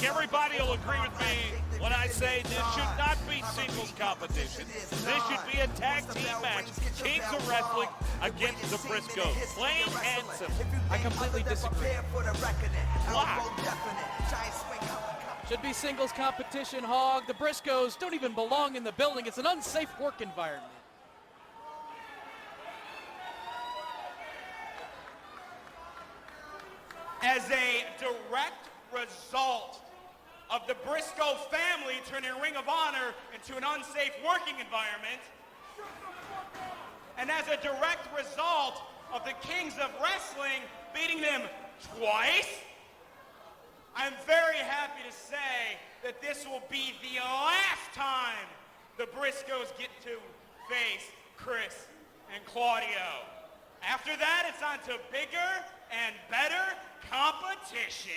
everybody will agree with me when I say this should not be singles competition. This should be a tag team match. Kings of Wrestling against the Briscoes. Plain and simple. I completely disagree. Why? Should be singles competition, Hog. The Briscoes don't even belong in the building. It's an unsafe work environment. As a direct result of the Briscoe family turning Ring of Honor into an unsafe working environment, and as a direct result of the Kings of Wrestling beating them twice, I'm very happy to say that this will be the last time the Briscoes get to face Chris and Claudio. After that, it's on to bigger and better competition.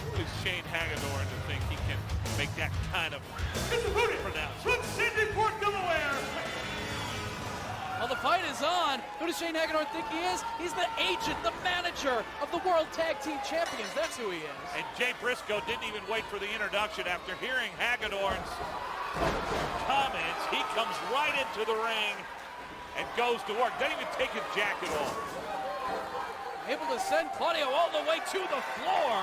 Who is Shane Hagedorn to think he can make that kind of pronouncement? From Sydney, Port Delaware. Well, the fight is on. Who does Shane Hagedorn think he is? He's the agent, the manager of the World Tag Team Champions. That's who he is. And Jay Briscoe didn't even wait for the introduction. After hearing Hagedorn's comments, he comes right into the ring and goes to work. Doesn't even take his jacket off. Able to send Claudio all the way to the floor.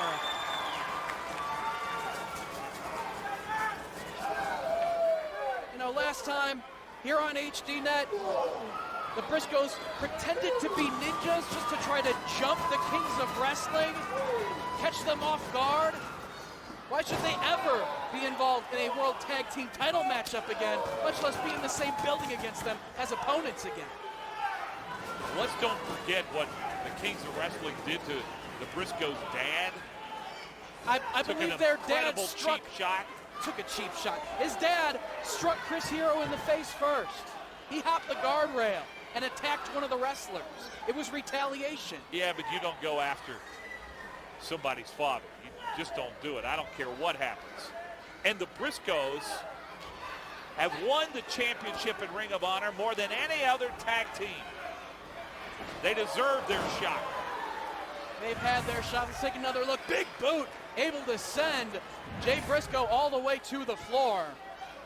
You know, last time here on HDNet, the Briscoes pretended to be ninjas just to try to jump the Kings of Wrestling, catch them off guard. Why should they ever be involved in a World Tag Team title matchup again, much less be in the same building against them as opponents again? Let's don't forget what the Kings of Wrestling did to the Briscoes' dad. I believe their dad cheap shot. took a cheap shot. His dad struck Chris Hero in the face first. He hopped the guardrail and attacked one of the wrestlers. It was retaliation. Yeah, but you don't go after somebody's father. You just don't do it. I don't care what happens. And the Briscoes have won the championship in Ring of Honor more than any other tag team. They deserve their shot. They've had their shot. Let's take another look. Big boot, able to send Jay Briscoe all the way to the floor.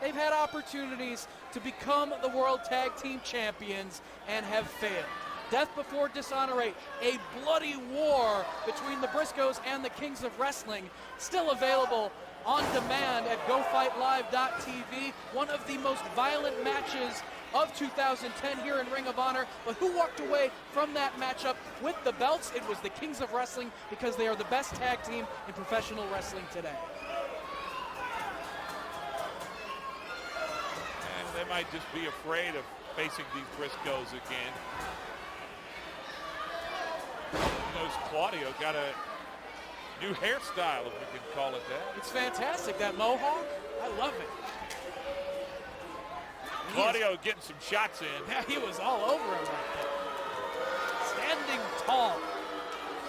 They've had opportunities to become the World Tag Team Champions and have failed. Death Before Dishonor 8, a bloody war between the Briscoes and the Kings of Wrestling, still available on demand at GoFightLive.tv. One of the most violent matches of 2010 here in Ring of Honor. But who walked away from that matchup with the belts? It was the Kings of Wrestling, because they are the best tag team in professional wrestling today. And they might just be afraid of facing these Briscoes again. Claudio got a new hairstyle, if we can call it that. It's fantastic, that mohawk. I love it. Claudio getting some shots in. Yeah, he was all over him right there. Standing tall.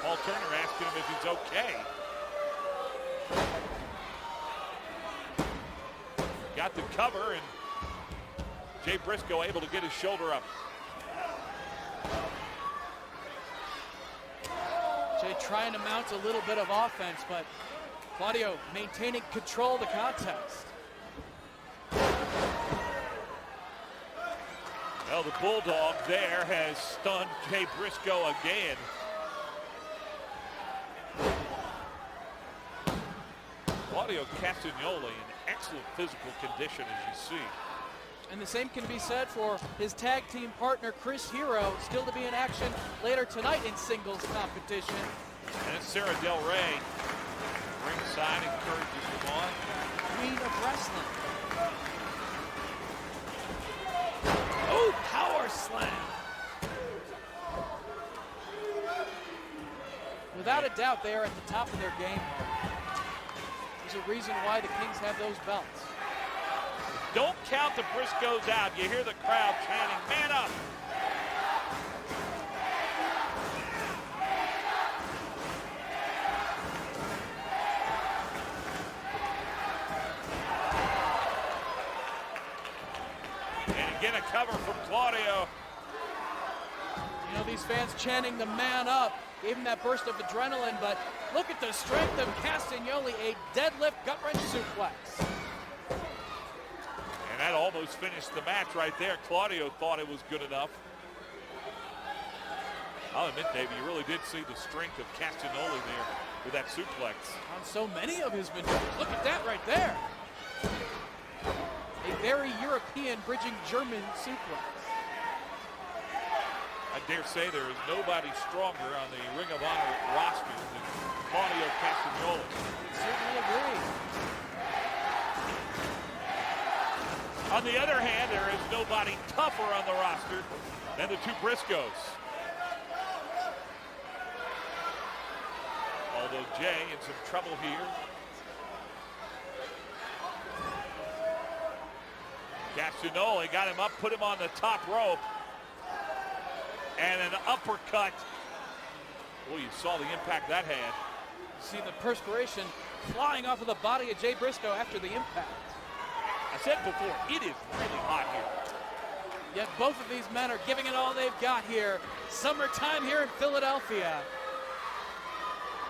Paul Turner asking him if he's okay. Got the cover, and Jay Briscoe able to get his shoulder up. Jay trying to mount a little bit of offense, but Claudio maintaining control of the contest. Well, the Bulldog there has stunned Jay Briscoe again. Claudio Castagnoli in excellent physical condition, as you see. And the same can be said for his tag team partner, Chris Hero, still to be in action later tonight in singles competition. And it's Sarah Del Rey. Ringside encourages him on. Queen of Wrestling. Oh, power slam. Without a doubt, they are at the top of their game. There's a reason why the Kings have those belts. Don't count the Briscoes out. You hear the crowd chanting, "Man up!" And again, a cover from Claudio. You know, these fans chanting the man up, gave him that burst of adrenaline, but look at the strength of Castagnoli, a deadlift gut-wrench suplex. And that almost finished the match right there. Claudio thought it was good enough. I'll admit, Dave, you really did see the strength of Castagnoli there with that suplex. On so many of his maneuvers. Look at that right there. A very European bridging German suplex. I dare say there is nobody stronger on the Ring of Honor roster than Claudio Castagnoli. Certainly agree. On the other hand, there is nobody tougher on the roster than the two Briscoes. Although Jay in some trouble here. Castagnoli got him up, put him on the top rope. And an uppercut. Well, you saw the impact that had. See the perspiration flying off of the body of Jay Briscoe after the impact. I said before, it is really hot here. Yet both of these men are giving it all they've got here. Summertime here in Philadelphia.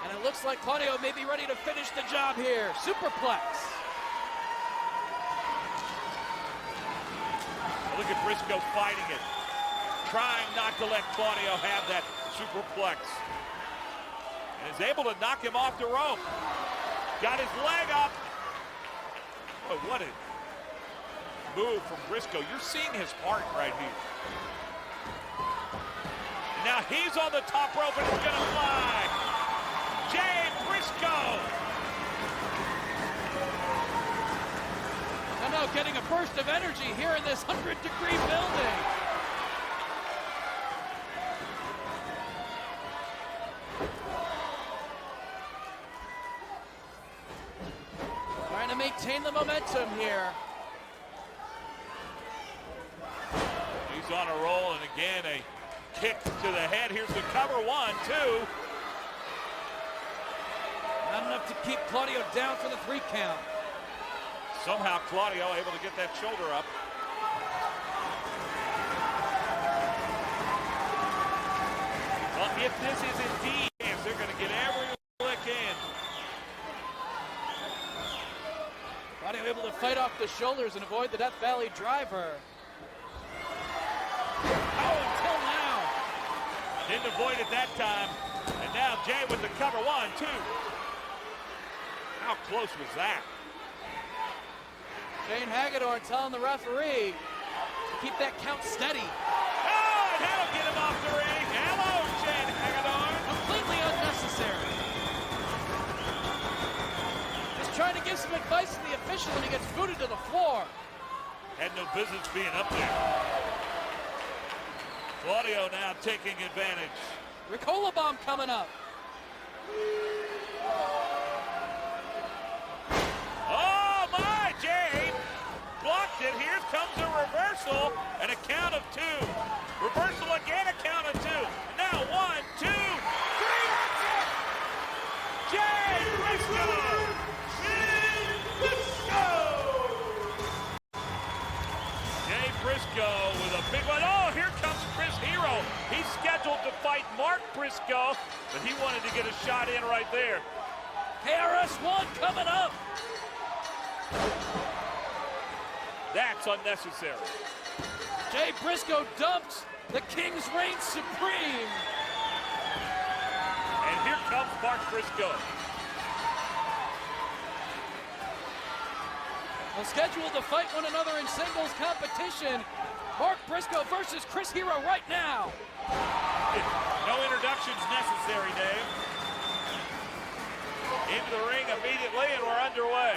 And it looks like Claudio may be ready to finish the job here. Superplex. Look at Briscoe fighting it. Trying not to let Claudio have that superplex. And is able to knock him off the rope. Got his leg up. Oh, what a move from Briscoe. You're seeing his heart right here. And now he's on the top rope and it's gonna fly. Jay Briscoe. And now getting a burst of energy here in this 100-degree building. Trying to maintain the momentum here. He's on a roll, and again, a kick to the head. Here's the cover, 1, 2. Not enough to keep Claudio down for the 3 count. Somehow Claudio able to get that shoulder up. Well, if this is indeed, they're going to get every lick in. Claudio able to fight off the shoulders and avoid the Death Valley driver. Oh, until now. Didn't avoid it that time. And now Jay with the cover, 1, 2. How close was that? Shane Hagedorn telling the referee to keep that count steady. Oh, and that'll get him off the ring. Hello, Shane Hagedorn. Completely unnecessary. Just trying to give some advice to the official when he gets booted to the floor. Had no business being up there. Claudio now taking advantage. Ricola bomb coming up. Oh my, Jay blocked it. Here comes a reversal and a count of 2. Reversal again, a count of 2. And now 1, 2, 3. That's it. Jay Briscoe. Jay Briscoe with a big one. Oh, here comes Chris Hero. He's scheduled to fight Mark Briscoe, but he wanted to get a shot in right there. KRS-One coming up. That's unnecessary. Jay Briscoe dumps the King's reign supreme. And here comes Mark Briscoe. Well, scheduled to fight one another in singles competition. Mark Briscoe versus Chris Hero right now. No introductions necessary, Dave. Into the ring immediately, and we're underway.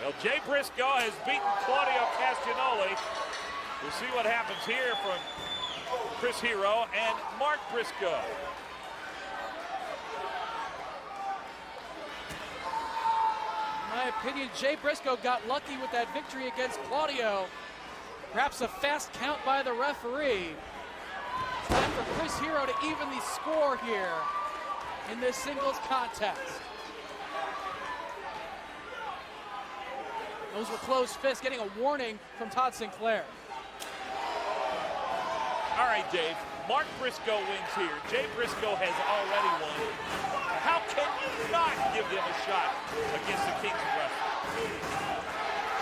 Well, Jay Briscoe has beaten Claudio Castagnoli. We'll see what happens here from Chris Hero and Mark Briscoe. In my opinion, Jay Briscoe got lucky with that victory against Claudio. Perhaps a fast count by the referee. It's time for Chris Hero to even the score here in this singles contest. Those were closed fists, getting a warning from Todd Sinclair. All right, Dave. Mark Briscoe wins here. Jay Briscoe has already won. How can you not give them a shot against the Kings of Wrestling?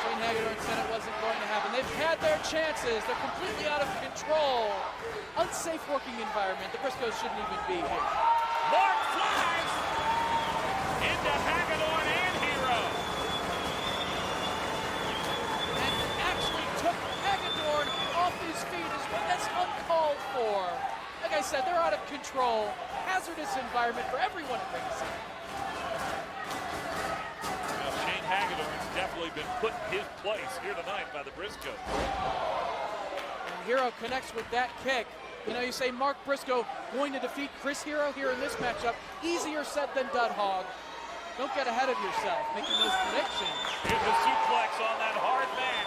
Shane Hagedorn said it wasn't going to happen. They've had their chances. They're completely out of control. Unsafe working environment. The Briscoes shouldn't even be here. Mark flies into Hagedorn and Hero. And actually took Hagedorn off his feet as well. That's uncalled for. Like I said, they're out of control. Hazardous environment for everyone at ringside. Well, Shane Hagedorn's definitely been put in his place here tonight by the Briscoes. And Hero connects with that kick. You know, you say Mark Briscoe going to defeat Chris Hero here in this matchup. Easier said than done, Hog. Don't get ahead of yourself making those predictions. Here's a suplex on that hard mat.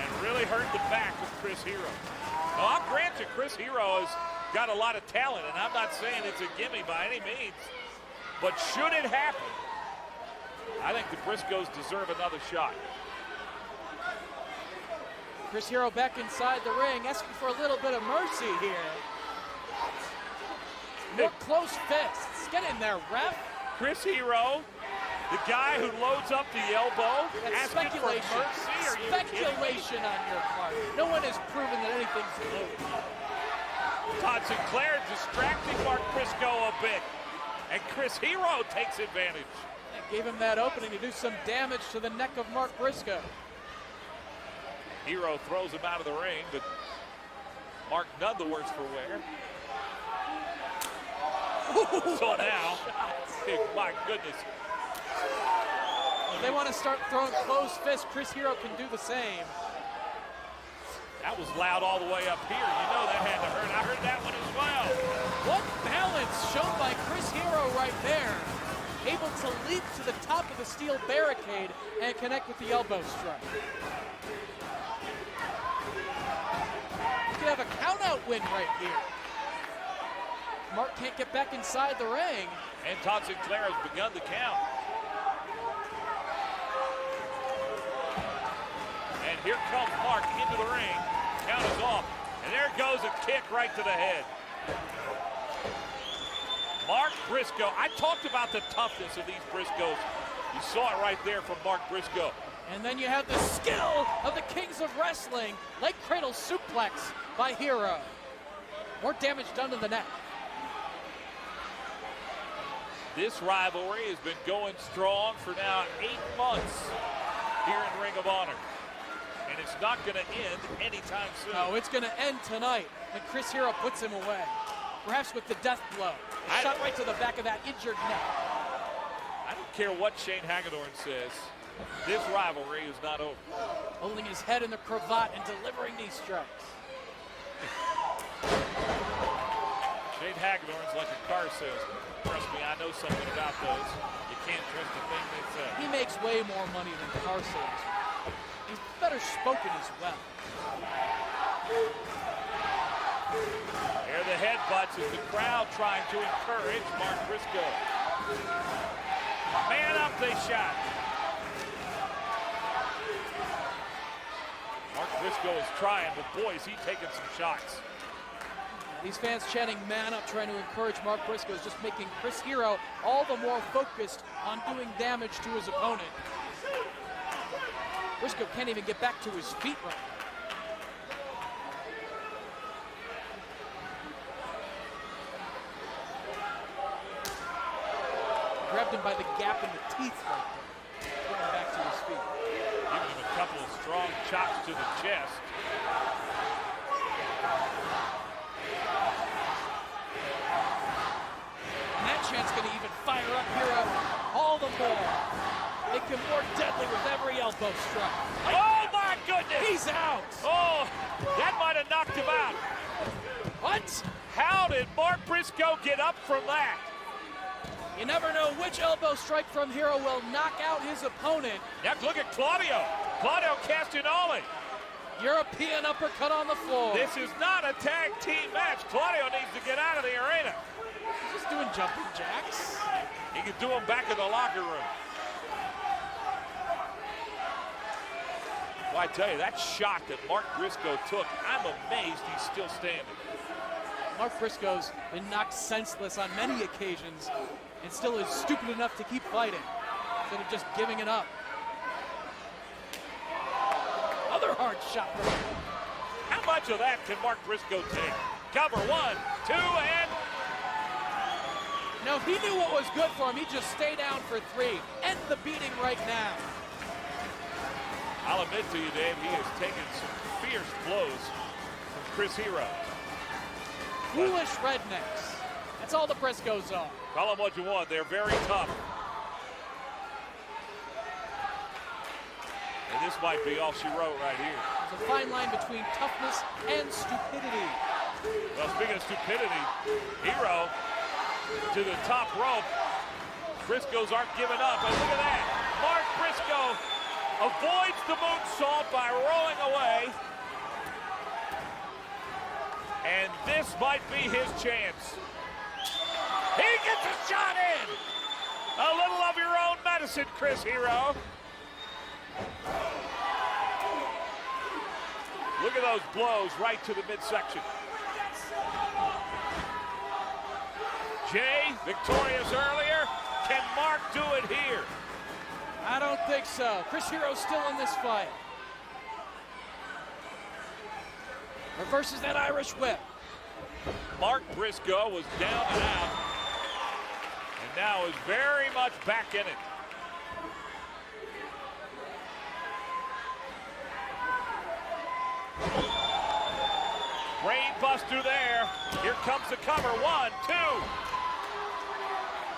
And really hurt the back of Chris Hero. Now, I'll grant you, Chris Hero has got a lot of talent, and I'm not saying it's a gimme by any means. But should it happen, I think the Briscoes deserve another shot. Chris Hero back inside the ring, asking for a little bit of mercy here. More close fists. Get in there, ref. Chris Hero, the guy who loads up the elbow, That's asking for speculation. mercy. Are you kidding me? Speculation on your part. No one has proven that anything's loaded. Todd Sinclair distracting Mark Briscoe a bit. And Chris Hero takes advantage. That gave him that opening to do some damage to the neck of Mark Briscoe. Hero throws him out of the ring, but Mark none the worse for wear. So now, my goodness. If they want to start throwing closed fists, Chris Hero can do the same. That was loud all the way up here. You know that had to hurt. I heard that one as well. What balance shown by Chris Hero right there. Able to leap to the top of the steel barricade and connect with the elbow strike. You could have a count-out win right here. Mark can't get back inside the ring. And Todd Sinclair has begun the count. And here comes Mark into the ring. Count is off. And there goes a kick right to the head. Mark Briscoe. I talked about the toughness of these Briscoes. You saw it right there from Mark Briscoe. And then you have the skill of the Kings of Wrestling. Leg cradle suplex by Hero. More damage done to the neck. This rivalry has been going strong for now 8 months here in Ring of Honor. And it's not going to end anytime soon. No, it's going to end tonight when Chris Hero puts him away. Perhaps with the death blow. A shot right to the back of that injured neck. I don't care what Shane Hagedorn says. This rivalry is not over. Holding his head in the cravat and delivering these strikes. Shane Hagedorn's like a car salesman. Trust me, I know something about those. You can't trust a thing they say. He makes way more money than car salesmen. He's better spoken as well. There are the headbutts as the crowd trying to encourage Mark Briscoe. Man up, they shot. Mark Briscoe is trying, but boy, is he taking some shots. These fans chanting man up, trying to encourage Mark Briscoe, is just making Chris Hero all the more focused on doing damage to his opponent. Briscoe can't even get back to his feet right now. Grabbed him by the gap in the teeth right there. Bring him back to his feet. Giving him a couple of strong chops to the chest. And that chant's going to even fire up Hero all the more. Make him more deadly with every elbow strike. Oh my goodness! He's out! Oh, that might have knocked him out. What? How did Mark Briscoe get up from that? You never know which elbow strike from Hero will knock out his opponent. Now look at Claudio. Claudio Castagnoli. European uppercut on the floor. This is not a tag team match. Claudio needs to get out of the arena. He's just doing jumping jacks. He can do them back in the locker room. Well, I tell you, that shot that Mark Briscoe took, I'm amazed he's still standing. Mark Briscoe's been knocked senseless on many occasions and still is stupid enough to keep fighting instead of just giving it up. Other hard shot. How much of that can Mark Briscoe take? Cover 1, 2, and... No, if he knew what was good for him, he'd just stay down for 3. End the beating right now. I'll admit to you, Dave, he has taken some fierce blows from Chris Hero. Foolish rednecks. That's all the Briscoes are. Call them what you want. They're very tough. And this might be all she wrote right here. There's a fine line between toughness and stupidity. Well, speaking of stupidity, Hero to the top rope. Briscoes aren't giving up. And look at that. Mark Briscoe avoids the moonsault by rolling away. And this might be his chance. He gets a shot in. A little of your own medicine, Chris Hero. Look at those blows right to the midsection. Jay, victorious earlier. Can Mark do it here? I don't think so. Chris Hero's still in this fight. Reverses that Irish whip. Mark Briscoe was down and out, and now is very much back in it. Brain buster there. Here comes the cover. 1, 2.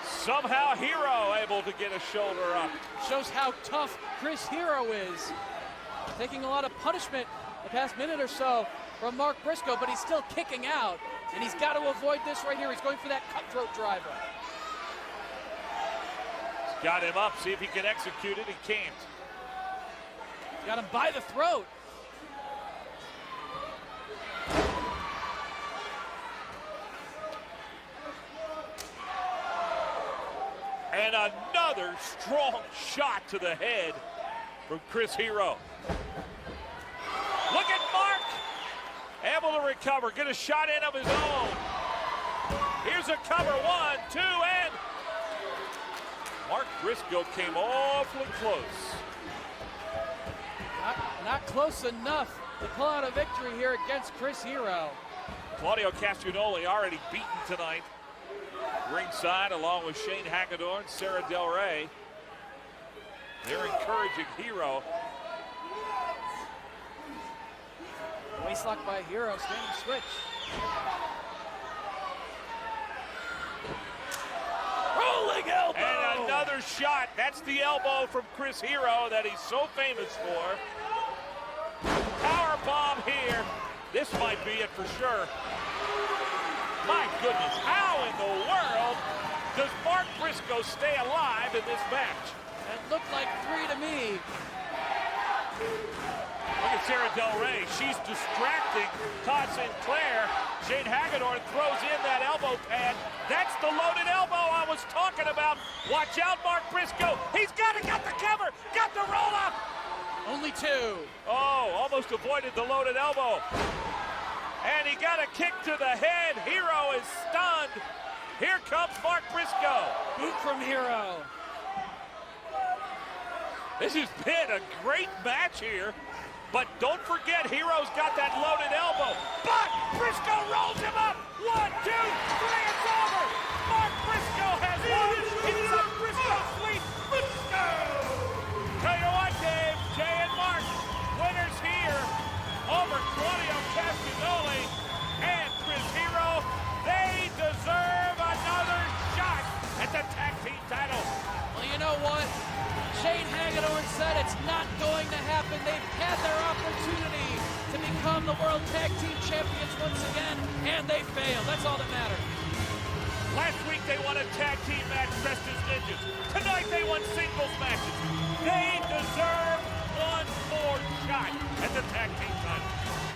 Somehow Hero able to get a shoulder up. Shows how tough Chris Hero is. Taking a lot of punishment the past minute or so from Mark Briscoe, but he's still kicking out, and he's got to avoid this right here. He's going for that cutthroat driver. He's got him up. See if he can execute it. He can't. Got him by the throat. And another strong shot to the head from Chris Hero. Look at Mark, able to recover, get a shot in of his own. Here's a cover, 1, 2, and Mark Briscoe came awfully close. Not close enough to pull out a victory here against Chris Hero. Claudio Castagnoli already beaten tonight. Ringside, along with Shane Hagedorn, Sarah Del Rey. They're encouraging Hero. Waistlock by Hero, standing switch. Rolling elbow! And another shot. That's the elbow from Chris Hero that he's so famous for. Power bomb here. This might be it for sure. My goodness, how in the world does Mark Briscoe stay alive in this match? It looked like 3 to me. Look at Sarah Del Rey. She's distracting Todd Sinclair. Shane Hagedorn throws in that elbow pad. That's the loaded elbow I was talking about. Watch out, Mark Briscoe. He's got the cover, got the roll up. Only 2. Oh, almost avoided the loaded elbow. And he got a kick to the head. Hero is stunned. Here comes Mark Briscoe. Boot from Hero. This has been a great match here. But don't forget, Hero's got that loaded elbow. But Briscoe rolls him up. 1, 2, 3, it's over. Mark Briscoe has won. It's a Briscoe sweep. Tell you what, Dave, Jay and Mark, winners here over Claudio Castagnoli and Chris Hero. They deserve another shot at the tag team title. Well, you know what? Shane Hagedorn said it's not going to happen. They've had their opportunity to become the World Tag Team Champions once again, and they failed. That's all that matters. Last week they won a tag team match dressed as ninjas. Tonight they won singles matches. They deserve one more shot at the tag team title.